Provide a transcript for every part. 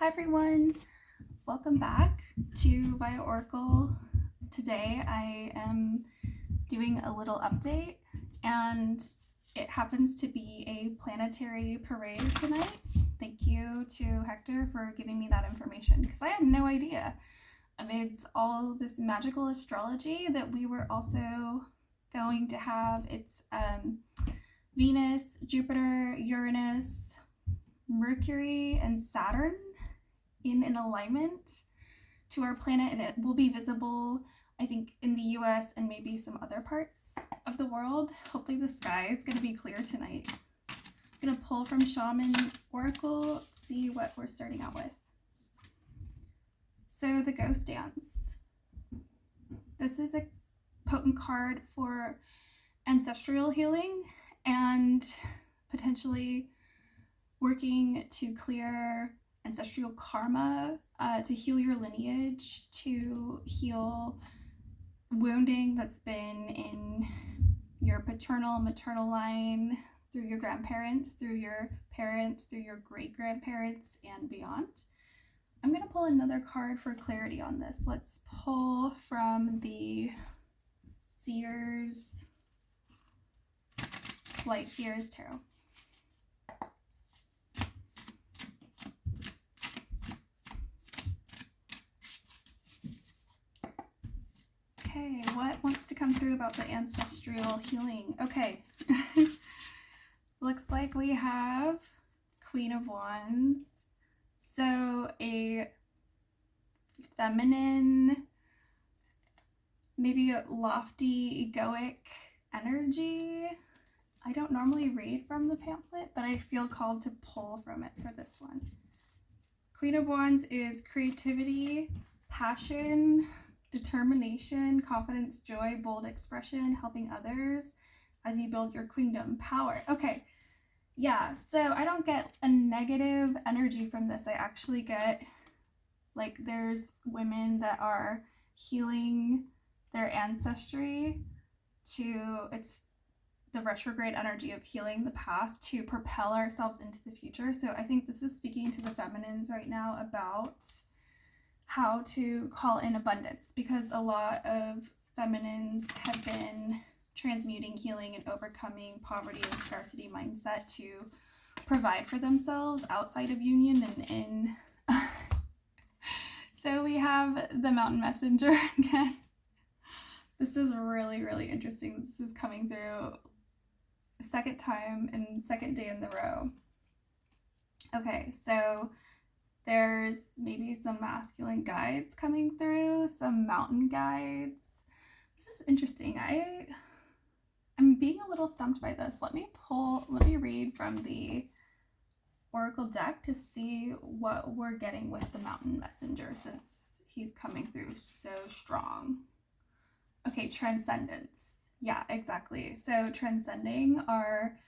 Hi everyone, welcome back to Via Oracle. Today I am doing a little update and it happens to be a planetary parade tonight. Thank you to Hector for giving me that information because I had no idea amidst all this magical astrology that we were also going to have it's Venus, Jupiter, Uranus, Mercury, and Saturn in an alignment to our planet, and it will be visible, I think, in the US and maybe some other parts of the world. Hopefully the sky is going to be clear tonight. I'm going to pull from Shaman Oracle to see what we're starting out with. So the Ghost Dance. This is a potent card for ancestral healing and potentially working to clear ancestral karma, to heal your lineage, to heal wounding that's been in your paternal, maternal line, through your grandparents, through your parents, through your great-grandparents, and beyond. I'm going to pull another card for clarity on this. Let's pull from the Seers, Light Seers Tarot. Okay, what wants to come through about the ancestral healing? Okay, looks like we have Queen of Wands. So a feminine, maybe a lofty, egoic energy. I don't normally read from the pamphlet, but I feel called to pull from it for this one. Queen of Wands is creativity, passion, determination, confidence, joy, bold expression, helping others as you build your queendom, power. Okay, yeah, so I don't get a negative energy from this. I actually get, like, there's women that are healing their ancestry it's the retrograde energy of healing the past to propel ourselves into the future. So I think this is speaking to the feminines right now about how to call in abundance, because a lot of feminines have been transmuting, healing, and overcoming poverty and scarcity mindset to provide for themselves outside of union and in. So we have the Mountain Messenger again. This is really, really interesting. This is coming through a second time and second day in the row. Okay, so there's maybe some masculine guides coming through, some mountain guides. This is interesting. I'm being a little stumped by this. Let me read from the Oracle deck to see what we're getting with the Mountain Messenger, since he's coming through so strong. Okay, transcendence. Yeah, exactly. So transcending our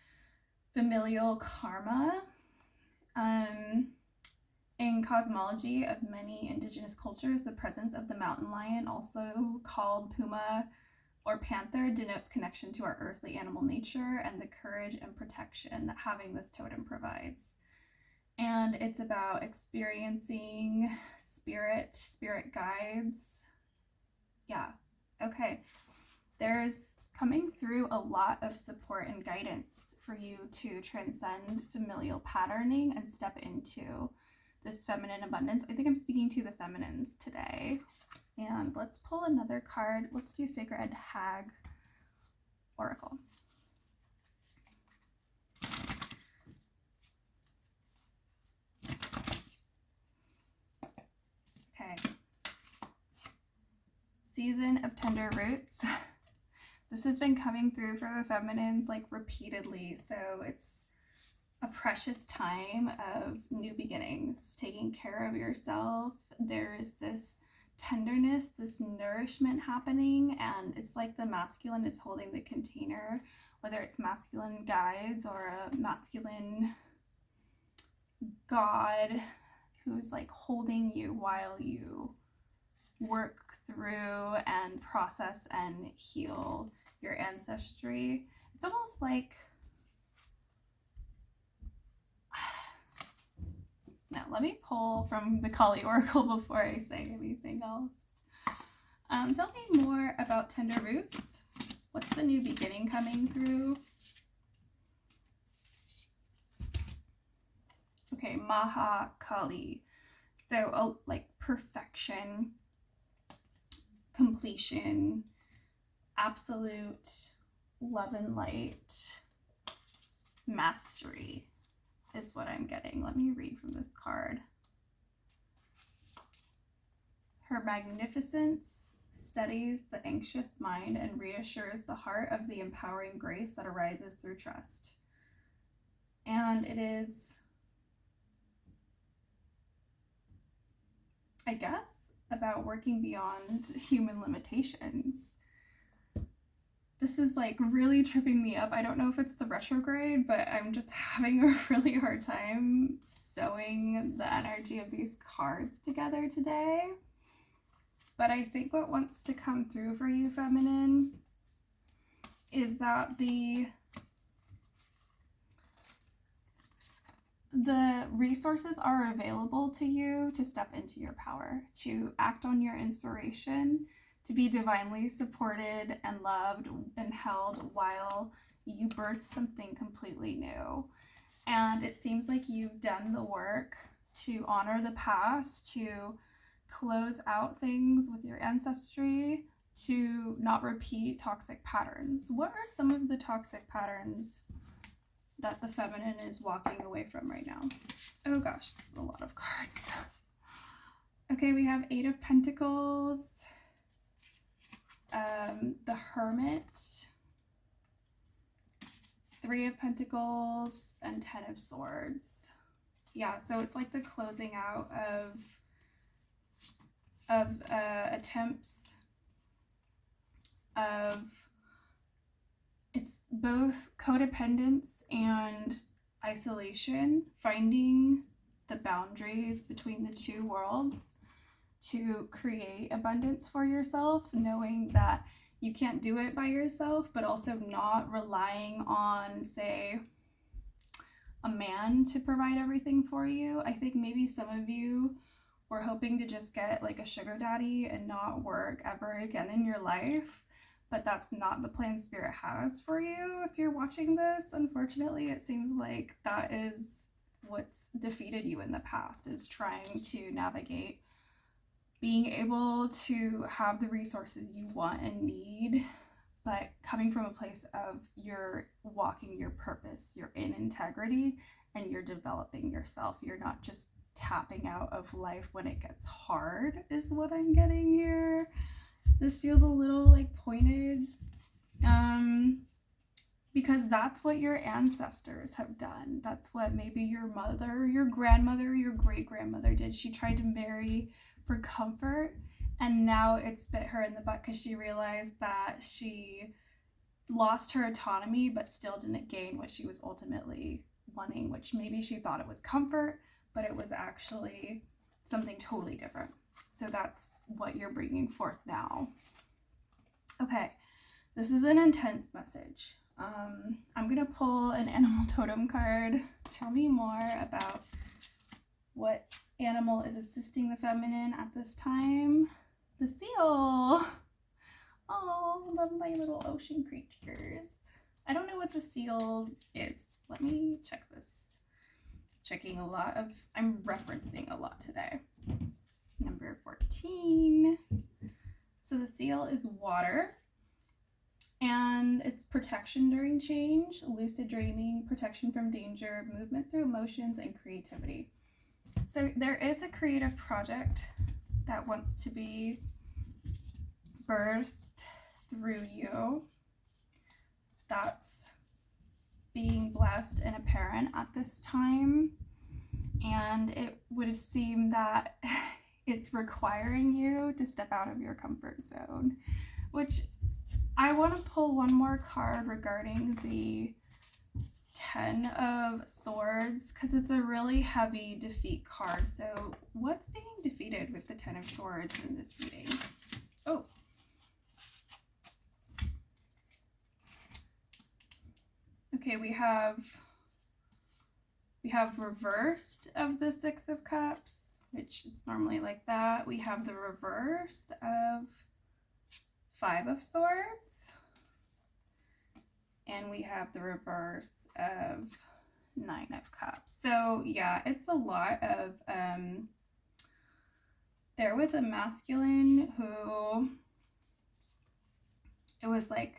familial karma. In cosmology of many indigenous cultures, the presence of the mountain lion, also called puma or panther, denotes connection to our earthly animal nature and the courage and protection that having this totem provides. And it's about experiencing spirit guides. Yeah, okay. There's coming through a lot of support and guidance for you to transcend familial patterning and step into this feminine abundance. I think I'm speaking to the feminines today. And let's pull another card. Let's do Sacred Hag Oracle. Okay. Season of Tender Roots. This has been coming through for the feminines like repeatedly. So it's a precious time of new beginnings, taking care of yourself. There's this tenderness, this nourishment happening, and it's like the masculine is holding the container, whether it's masculine guides or a masculine god who's like holding you while you work through and process and heal your ancestry. It's almost like Now let me pull from the Kali Oracle before I say anything else. Tell me more about Tender Roots. What's the new beginning coming through? Okay, Maha Kali. So like perfection, completion, absolute love and light, mastery is what I'm getting. Let me read from this card. Her magnificence steadies the anxious mind and reassures the heart of the empowering grace that arises through trust. And it is, I guess, about working beyond human limitations. This is like really tripping me up. I don't know if it's the retrograde, but I'm just having a really hard time sewing the energy of these cards together today. But I think what wants to come through for you, feminine, is that the resources are available to you to step into your power, to act on your inspiration, to be divinely supported and loved and held while you birth something completely new. And it seems like you've done the work to honor the past, to close out things with your ancestry, to not repeat toxic patterns. What are some of the toxic patterns that the feminine is walking away from right now? Oh gosh, this is a lot of cards. Okay, we have 8 of Pentacles, the Hermit, 3 of Pentacles, and 10 of Swords. Yeah, so it's like the closing out of attempts of, it's both codependence and isolation, finding the boundaries between the two worlds to create abundance for yourself, knowing that you can't do it by yourself, but also not relying on, say, a man to provide everything for you. I think maybe some of you were hoping to just get like a sugar daddy and not work ever again in your life, but that's not the plan Spirit has for you. If you're watching this, unfortunately, it seems like that is what's defeated you in the past, is trying to navigate being able to have the resources you want and need, but coming from a place of you're walking your purpose, you're in integrity, and you're developing yourself. You're not just tapping out of life when it gets hard, is what I'm getting here. This feels a little like pointed, because that's what your ancestors have done. That's what maybe your mother, your grandmother, your great-grandmother did. She tried to marry for comfort, and now it's bit her in the butt because she realized that she lost her autonomy but still didn't gain what she was ultimately wanting, which maybe she thought it was comfort, but it was actually something totally different. So that's what you're bringing forth now. Okay, this is an intense message. I'm gonna pull an animal totem card. Tell me more about what animal is assisting the feminine at this time. The seal. Oh, love my little ocean creatures. I don't know what the seal is. Let me check this. I'm referencing a lot today. Number 14. So the seal is water, and it's protection during change, lucid dreaming, protection from danger, movement through emotions, and creativity. So there is a creative project that wants to be birthed through you that's being blessed and apparent at this time, and it would seem that it's requiring you to step out of your comfort zone, which I want to pull one more card regarding the 10 of Swords, because it's a really heavy defeat card. So what's being defeated with the 10 of Swords in this reading? Oh. Okay, we have We have reversed of the Six of Cups, which it's normally like that. We have the reverse of Five of Swords. And we have the reverse of Nine of Cups. So yeah, it's a lot of, there was a masculine who, it was like,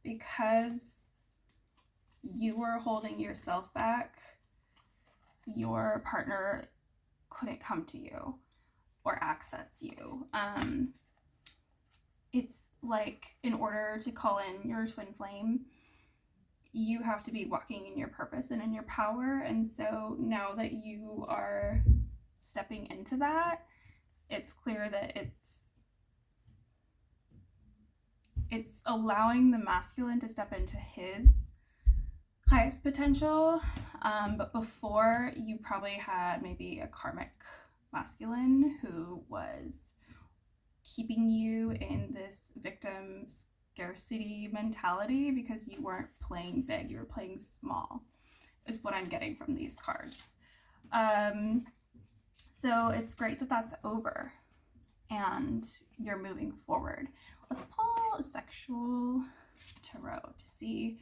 because you were holding yourself back, your partner couldn't come to you or access you. It's like, in order to call in your twin flame, you have to be walking in your purpose and in your power. And so now that you are stepping into that, it's clear that it's allowing the masculine to step into his highest potential. But before, you probably had maybe a karmic masculine who was keeping you in this victim scarcity mentality because you weren't playing big, you were playing small, is what I'm getting from these cards. So it's great that that's over and you're moving forward. Let's pull a sexual tarot to see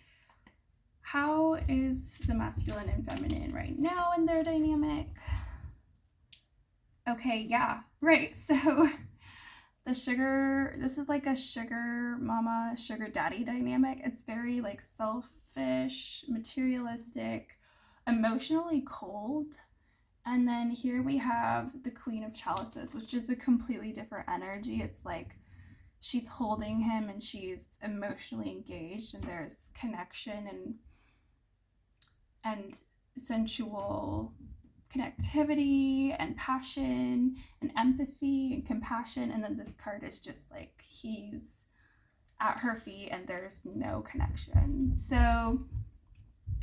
how is the masculine and feminine right now in their dynamic. Okay, yeah, right. So this is like a sugar mama, sugar daddy dynamic. It's very like selfish, materialistic, emotionally cold. And then here we have the Queen of Chalices, which is a completely different energy. It's like she's holding him and she's emotionally engaged, and there's connection and sensual connectivity and passion and empathy and compassion. And then this card is just like he's at her feet and there's no connection. So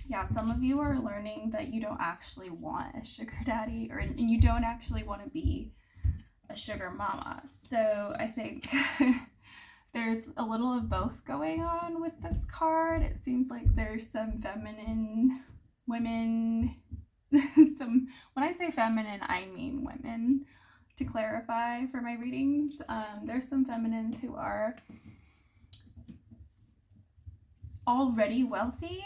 yeah, some of you are learning that you don't actually want a sugar daddy, and you don't actually want to be a sugar mama. So I think there's a little of both going on with this card. It seems like there's some feminine women, when I say feminine, I mean women, to clarify for my readings. There's some feminines who are already wealthy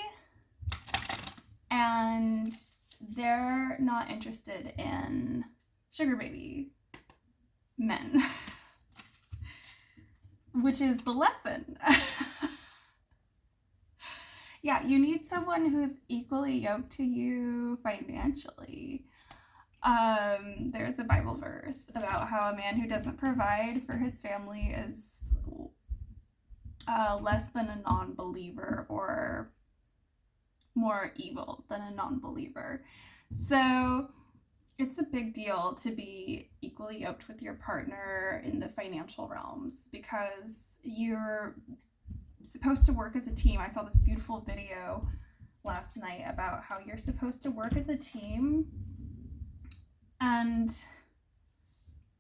and they're not interested in sugar baby men, which is the lesson. Yeah, you need someone who's equally yoked to you financially. There's a Bible verse about how a man who doesn't provide for his family is less than a non-believer, or more evil than a non-believer. So it's a big deal to be equally yoked with your partner in the financial realms, because you're supposed to work as a team. I saw this beautiful video last night about how you're supposed to work as a team and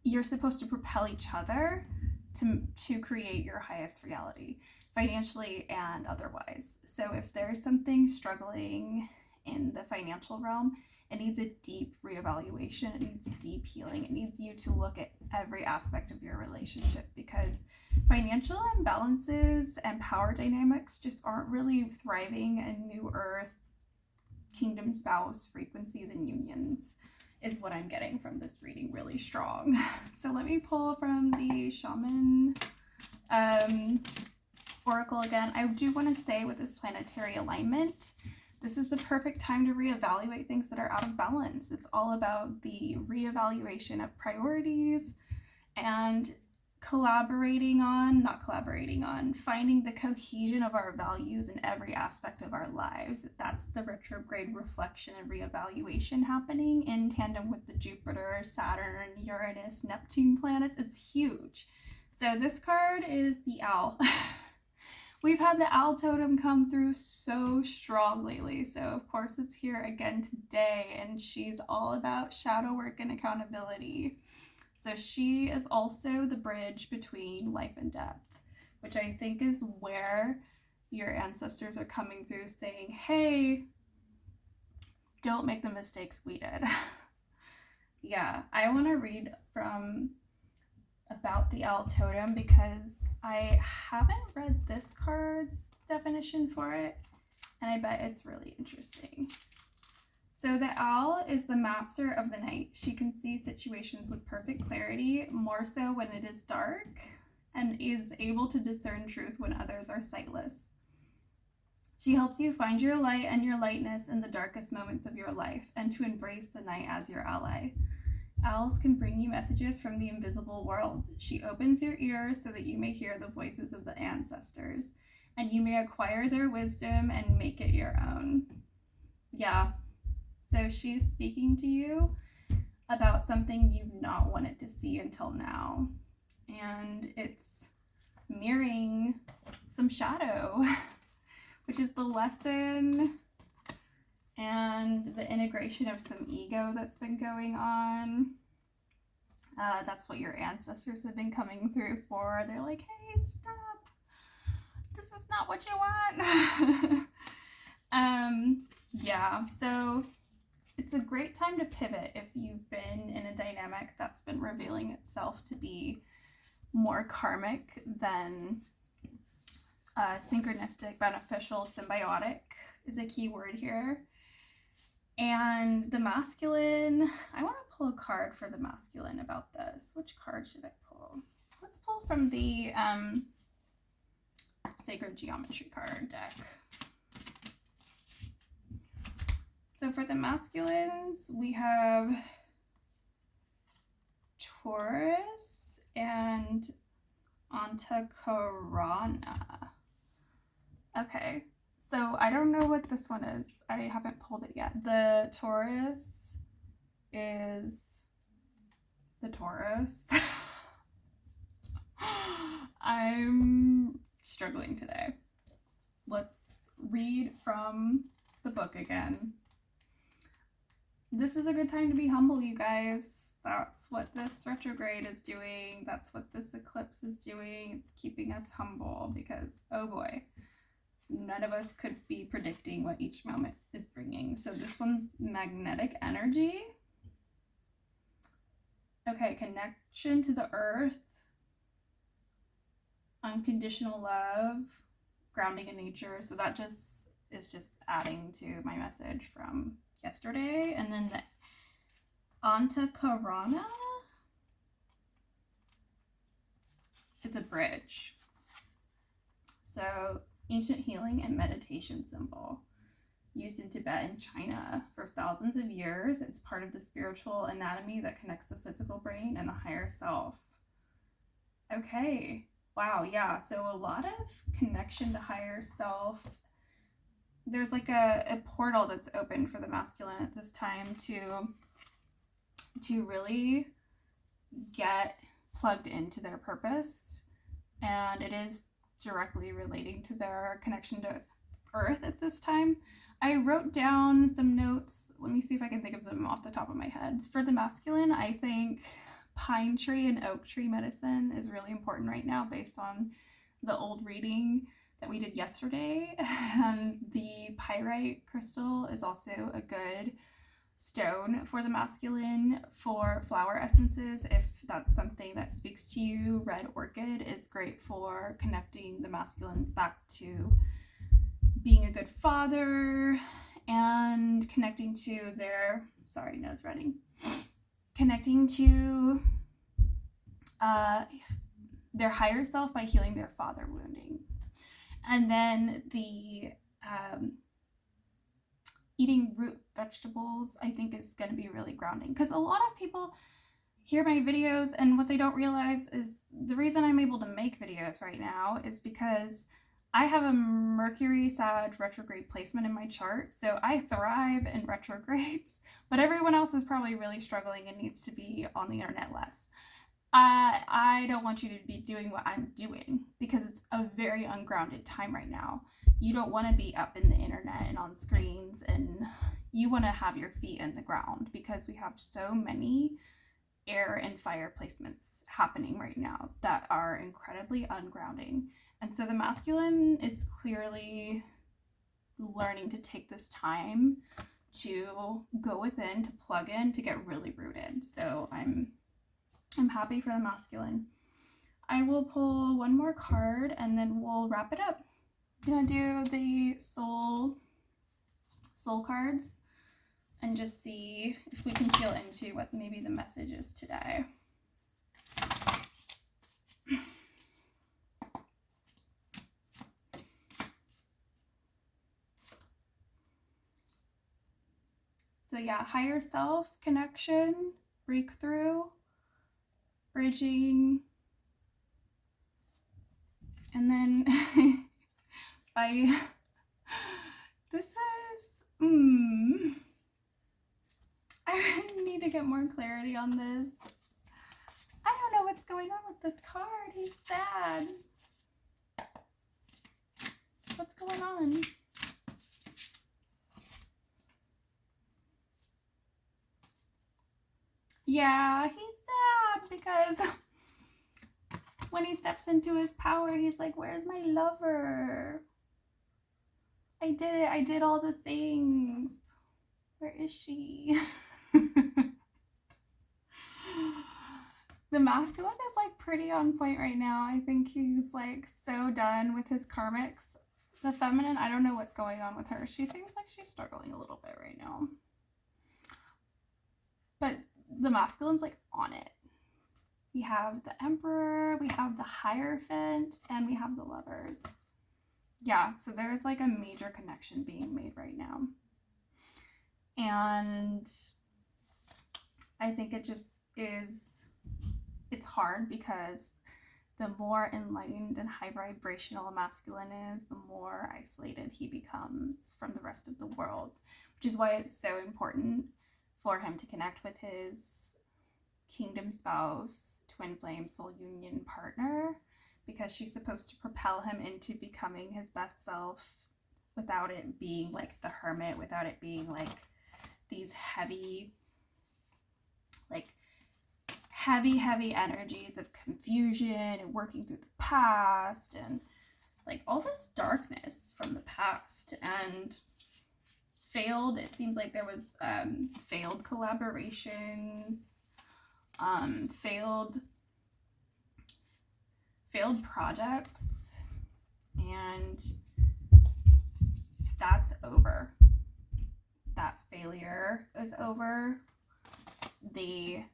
you're supposed to propel each other to create your highest reality, financially and otherwise. So if there's something struggling in the financial realm, it needs a deep reevaluation. It needs deep healing. It needs you to look at every aspect of your relationship, because financial imbalances and power dynamics just aren't really thriving in New Earth, Kingdom spouse frequencies and unions, is what I'm getting from this reading really strong. So let me pull from the Shaman Oracle again. I do want to say, with this planetary alignment, this is the perfect time to reevaluate things that are out of balance. It's all about the reevaluation of priorities and finding the cohesion of our values in every aspect of our lives. That's the retrograde reflection and reevaluation happening in tandem with the Jupiter, Saturn, Uranus, Neptune planets. It's huge. So this card is the owl. We've had the owl totem come through so strong lately, so of course it's here again today, and she's all about shadow work and accountability. So she is also the bridge between life and death, which I think is where your ancestors are coming through saying, hey, don't make the mistakes we did. Yeah, I want to read from about the owl totem because I haven't read this card's definition for it, and I bet it's really interesting. So the owl is the master of the night. She can see situations with perfect clarity, more so when it is dark, and is able to discern truth when others are sightless. She helps you find your light and your lightness in the darkest moments of your life, and to embrace the night as your ally. Owls can bring you messages from the invisible world. She opens your ears so that you may hear the voices of the ancestors, and you may acquire their wisdom and make it your own. Yeah, so she's speaking to you about something you've not wanted to see until now, and it's mirroring some shadow, which is the lesson and the integration of some ego that's been going on. That's what your ancestors have been coming through for. They're like, hey, stop. This is not what you want. Yeah, so it's a great time to pivot if you've been in a dynamic that's been revealing itself to be more karmic than synchronistic, beneficial, symbiotic is a key word here. And the masculine, I want to pull a card for the masculine about this. Which card should I pull? Let's pull from the Sacred Geometry card deck. So for the masculines, we have Taurus and Antakarana. Okay, so I don't know what this one is. I haven't pulled it yet. The Taurus is the Taurus. I'm struggling today. Let's read from the book again. This is a good time to be humble, you guys. That's what this retrograde is doing. That's what this eclipse is doing. It's keeping us humble because, oh boy, none of us could be predicting what each moment is bringing. So this one's magnetic energy. Okay, connection to the earth, unconditional love, grounding in nature. So that just is just adding to my message from yesterday. And then the Antakarana is a bridge. So ancient healing and meditation symbol used in Tibet and China for thousands of years. It's part of the spiritual anatomy that connects the physical brain and the higher self. Okay, wow, yeah, so a lot of connection to higher self. There's like a portal that's open for the masculine at this time to really get plugged into their purpose, and it is directly relating to their connection to earth at this time. I wrote down some notes. Let me see if I can think of them off the top of my head. For the masculine, I think pine tree and oak tree medicine is really important right now based on the old reading that we did yesterday. And the pyrite crystal is also a good stone for the masculine for flower essences. If that's something that speaks to you, red orchid is great for connecting the masculines back to being a good father and connecting to their, sorry, nose running, connecting to their higher self by healing their father wounding. And then the eating root vegetables, I think, is going to be really grounding, because a lot of people hear my videos and what they don't realize is the reason I'm able to make videos right now is because I have a Mercury Sag retrograde placement in my chart, so I thrive in retrogrades, but everyone else is probably really struggling and needs to be on the internet less. I don't want you to be doing what I'm doing because it's a very ungrounded time right now. You don't want to be up in the internet and on screens, and you want to have your feet in the ground because we have so many air and fire placements happening right now that are incredibly ungrounding. And so the masculine is clearly learning to take this time to go within, to plug in, to get really rooted. So I'm happy for the masculine. I will pull one more card and then we'll wrap it up. I'm gonna do the soul cards and just see if we can feel into what maybe the message is today. So yeah, higher self, connection, breakthrough, bridging, and then this is, I need to get more clarity on this. I don't know what's going on with this card. He's sad. What's going on? Yeah, he's sad because when he steps into his power, he's like, where's my lover? I did it. I did all the things. Where is she? The masculine is like pretty on point right now. I think he's like so done with his karmics. The feminine, I don't know what's going on with her. She seems like she's struggling a little bit right now. But the masculine's like on it. We have the Emperor, we have the Hierophant, and we have the Lovers. Yeah, so there's like a major connection being made right now. And I think it just is, it's hard because the more enlightened and high vibrational a masculine is, the more isolated he becomes from the rest of the world, which is why it's so important for him to connect with his kingdom spouse, twin flame, soul union partner, because she's supposed to propel him into becoming his best self without it being like the hermit, without it being like these heavy energies of confusion and working through the past and like all this darkness from the past and failed. It seems like there was failed collaborations, failed projects, and that's over. That failure is over. The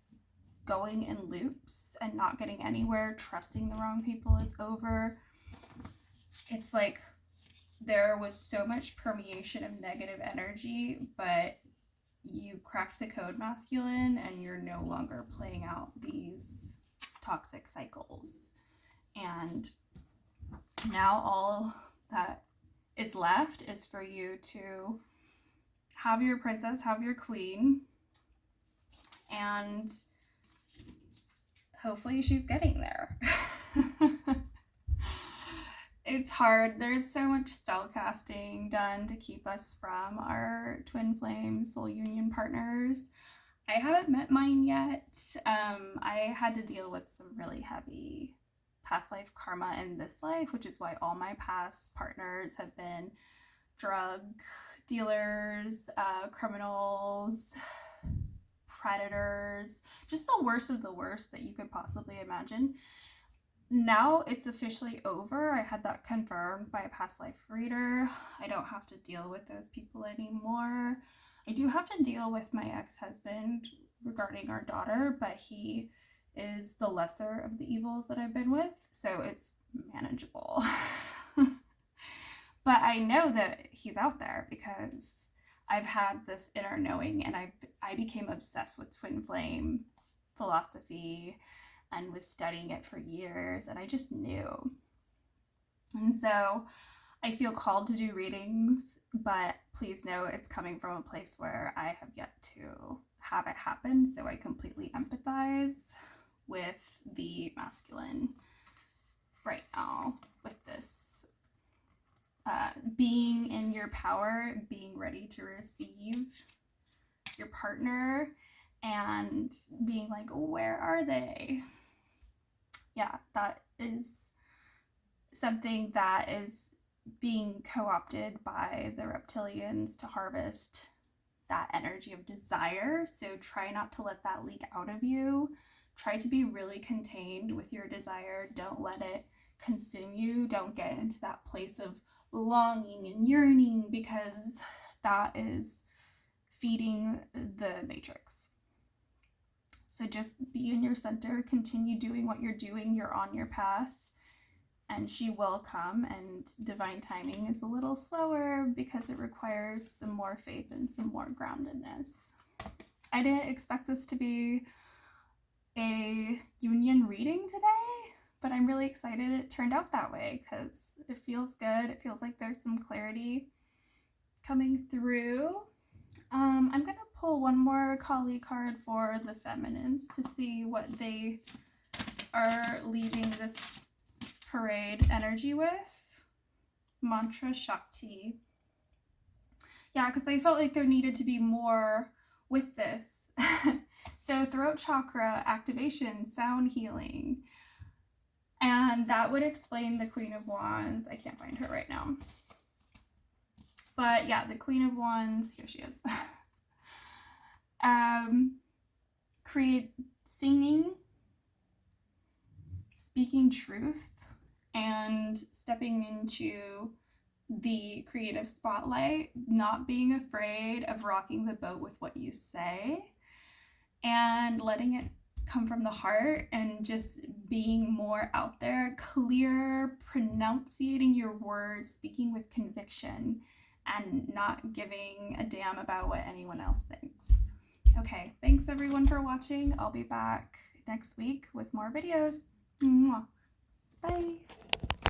going in loops and not getting anywhere, trusting the wrong people is over. It's like there was so much permeation of negative energy, but you cracked the code, masculine, and you're no longer playing out these toxic cycles. And now all that is left is for you to have your princess, have your queen, and hopefully she's getting there. It's hard. There's so much spell casting done to keep us from our twin flame soul union partners. I haven't met mine yet. I had to deal with some really heavy past life karma in this life, which is why all my past partners have been drug dealers, criminals, predators, just the worst of the worst that you could possibly imagine. Now it's officially over. I had that confirmed by a past life reader. I don't have to deal with those people anymore. I do have to deal with my ex-husband regarding our daughter, but he is the lesser of the evils that I've been with, so it's manageable. But I know that he's out there because I've had this inner knowing, and I became obsessed with twin flame philosophy and was studying it for years, and I just knew. And so I feel called to do readings, but please know it's coming from a place where I have yet to have it happen, so I completely empathize with the masculine right now with this being in your power, being ready to receive your partner, and being like, where are they? Yeah, that is something that is being co-opted by the reptilians to harvest that energy of desire. So try not to let that leak out of you. Try to be really contained with your desire. Don't let it consume you. Don't get into that place of longing and yearning, because that is feeding the matrix. So just be in your center, continue doing what you're doing. You're on your path, and she will come. And divine timing is a little slower because it requires some more faith and some more groundedness. I didn't expect this to be a union reading today, but I'm really excited it turned out that way, because it feels good. It feels like there's some clarity coming through. I'm going to pull one more Kali card for the feminines to see what they are leaving this parade energy with. Mantra Shakti. Yeah, because I felt like there needed to be more with this. So throat chakra activation, sound healing. And that would explain the Queen of Wands. I can't find her right now. But yeah, the Queen of Wands, here she is. Create singing, speaking truth, and stepping into the creative spotlight, not being afraid of rocking the boat with what you say, and letting it come from the heart, and just being more out there, clear, pronunciating your words, speaking with conviction, and not giving a damn about what anyone else thinks. Okay, thanks everyone for watching. I'll be back next week with more videos. Mwah. Bye.